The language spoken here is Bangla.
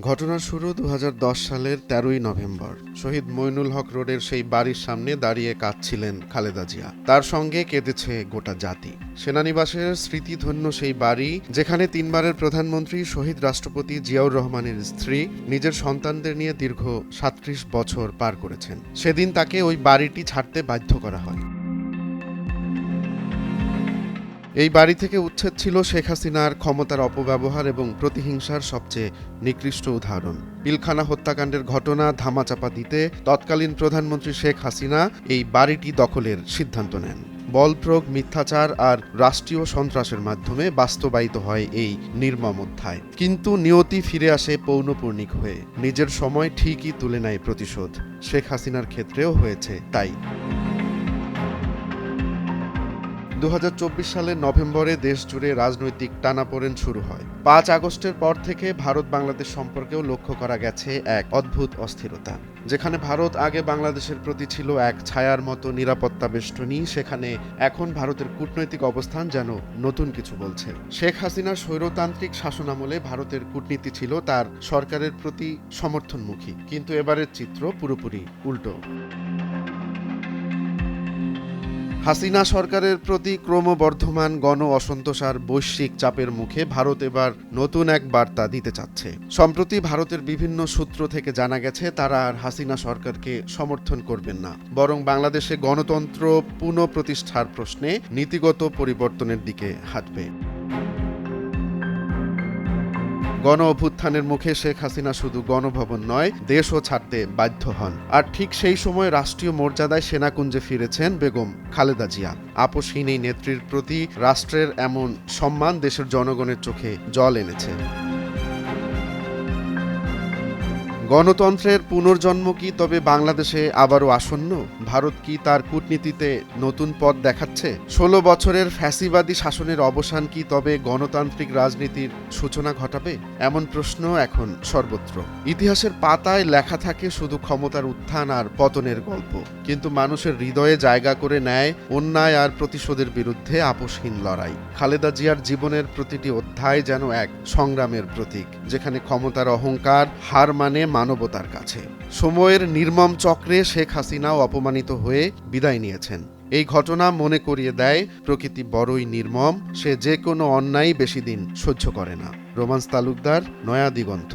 ঘটনার শুরু ২০১০ সালের ১৩ই নভেম্বর। শহীদ মইনুল হক রোডের সেই বাড়ির সামনে দাঁড়িয়ে কাঁদছিলেন খালেদা জিয়া। তার সঙ্গে কেঁদেছে গোটা জাতি। সেনানিবাসের স্মৃতিধন্য সেই বাড়ি, যেখানে তিনবারের প্রধানমন্ত্রী শহীদ রাষ্ট্রপতি জিয়াউর রহমানের স্ত্রী নিজের সন্তানদের নিয়ে দীর্ঘ ৩৭ বছর পার করেছেন। সেদিন তাকে ওই বাড়িটি ছাড়তে বাধ্য করা হয়। এই বাড়ি থেকে উচ্ছেদ ছিল শেখ হাসিনার ক্ষমতার অপব্যবহার এবং প্রতিহিংসার সবচেয়ে নিকৃষ্ট উদাহরণ। পিলখানা হত্যাকাণ্ডের ঘটনা ধামাচাপা দিতে তৎকালীন প্রধানমন্ত্রী শেখ হাসিনা এই বাড়িটি দখলের সিদ্ধান্ত নেন। বল প্রয়োগ, মিথ্যাচার আর রাষ্ট্রীয় সন্ত্রাসের মাধ্যমে বাস্তবায়িত হয় এই নির্মম অধ্যায়। কিন্তু নিয়তি ফিরে আসে পৌনঃপুনিক হয়ে। নিজের সময় ঠিকই তুলে নেয় প্রতিশোধ। শেখ হাসিনার ক্ষেত্রেও হয়েছে তাই। ২০২৪ সালের নভেম্বরে দেশজুড়ে রাজনৈতিক টানাপোড়েন শুরু হয়। ৫ আগস্টের পর থেকে ভারত বাংলাদেশ সম্পর্কেও লক্ষ্য করা গেছে এক অদ্ভুত অস্থিরতা। যেখানে ভারত আগে বাংলাদেশের প্রতি ছিল এক ছায়ার মতো নিরাপত্তা বেষ্টনী, সেখানে এখন ভারতের কূটনৈতিক অবস্থান যেন নতুন কিছু বলছে। শেখ হাসিনার স্বৈরতান্ত্রিক শাসনামলে ভারতের কূটনীতি ছিল তার সরকারের প্রতি সমর্থনমুখী, কিন্তু এবারের চিত্র পুরোপুরি উল্টো। হাসিনা সরকারের প্রতি ক্রমবর্ধমান গণ অসন্তোষ আর বৈশ্বিক চাপের মুখে ভারত এবার নতুন এক বার্তা দিতে চাচ্ছে। সম্প্রতি ভারতের বিভিন্ন সূত্র থেকে জানা গেছে তারা আর হাসিনা সরকারকে সমর্থন করবেন না, বরং বাংলাদেশে গণতন্ত্র পুনঃপ্রতিষ্ঠার প্রশ্নে নীতিগত পরিবর্তনের দিকে হাঁটবে। গণ অভ্যুত্থানের মুখে শেখ হাসিনা শুধু গণভবন নয়, দেশও ছাড়তে বাধ্য হন। আর ঠিক সেই সময় রাষ্ট্রীয় মর্যাদায় সেনাকুঞ্জে ফিরেছেন বেগম খালেদা জিয়া। আপোষহীন এই নেত্রীর প্রতি রাষ্ট্রের এমন সম্মান দেশের জনগণের চোখে জল এনেছে। গণতন্ত্রের পুনর্জন্ম কি তবে বাংলাদেশে আবারও আসন্ন? ভারত কি তার কূটনীতিতে নতুন পথ দেখাচ্ছে? ১৬ বছরের ফ্যাসিবাদী শাসনের অবসান কি তবে গণতান্ত্রিক রাজনীতির সূচনা ঘটাবে? এমন প্রশ্ন এখন সর্বত্র। ইতিহাসের পাতায় লেখা থাকে শুধু ক্ষমতার উত্থান আর পতনের গল্প, কিন্তু মানুষের হৃদয়ে জায়গা করে নেয় অন্যায় আর প্রতিশোধের বিরুদ্ধে আপোষহীন লড়াই। খালেদা জিয়ার জীবনের প্রতিটি অধ্যায় যেন এক সংগ্রামের প্রতীক, যেখানে ক্ষমতার অহংকার হার মানে মানবতার কাছে। সময়ের নির্মম চক্রে শেখ হাসিনাও অপমানিত হয়ে বিদায় নিয়েছেন। এই ঘটনা মনে করিয়ে দেয় প্রকৃতি বড়ই নির্মম, সে যে কোনো অন্যায় বেশি দিন সহ্য করে না। রোমান্স তালুকদার, নয়া দিগন্ত।